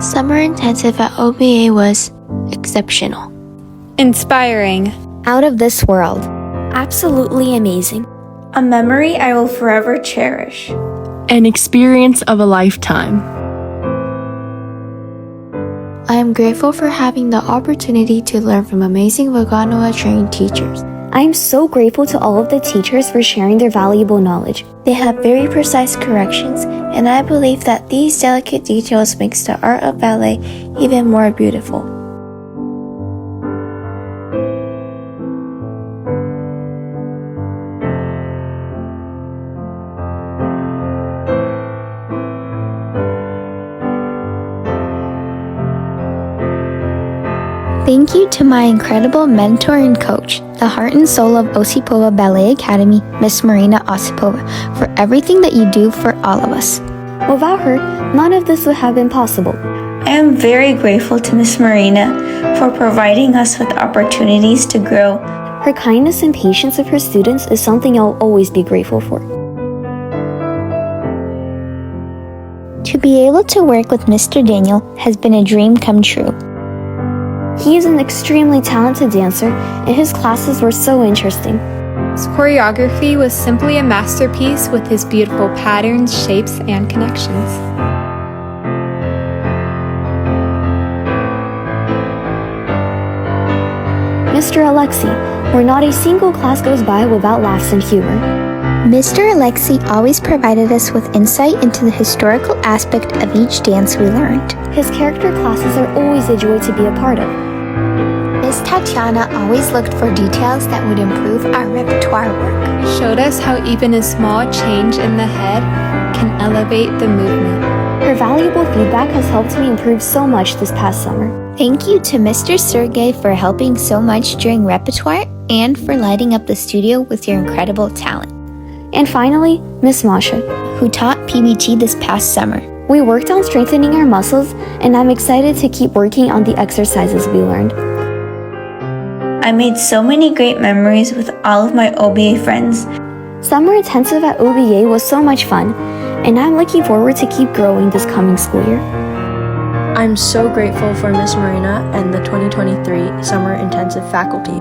Summer intensive at OBA was exceptional. Inspiring. Out of this world. Absolutely amazing. A memory I will forever cherish. An experience of a lifetime. I am grateful for having the opportunity to learn from amazing Vaganova-trained teachers. I am so grateful to all of the teachers for sharing their valuable knowledge. They have very precise corrections, and I believe that these delicate details makes the art of ballet even more beautiful. Thank you to my incredible mentor and coach, the heart and soul of Osipova Ballet Academy, Miss Marina Osipova, for everything that you do for all of us. Without her, none of this would have been possible. I am very grateful to Miss Marina for providing us with opportunities to grow. Her kindness and patience of her students is something I'll always be grateful for. To be able to work with Mr. Daniel has been a dream come true. He is an extremely talented dancer, and his classes were so interesting. His choreography was simply a masterpiece with his beautiful patterns, shapes, and connections. Mr. Alexei, where not a single class goes by without laughs and humor. Mr. Alexei always provided us with insight into the historical aspect of each dance we learned. His character classes are always a joy to be a part of. Miss Tatiana always looked for details that would improve our repertoire work. She showed us how even a small change in the head can elevate the movement. Her valuable feedback has helped me improve so much this past summer. Thank you to Mr. Sergey for helping so much during repertoire and for lighting up the studio with your incredible talent. And finally, Miss Masha, who taught PBT this past summer. We worked on strengthening our muscles, and I'm excited to keep working on the exercises we learned. I made so many great memories with all of my OBA friends. Summer intensive at OBA was so much fun, and I'm looking forward to keep growing this coming school year. I'm so grateful for Miss Marina and the 2023 Summer Intensive faculty.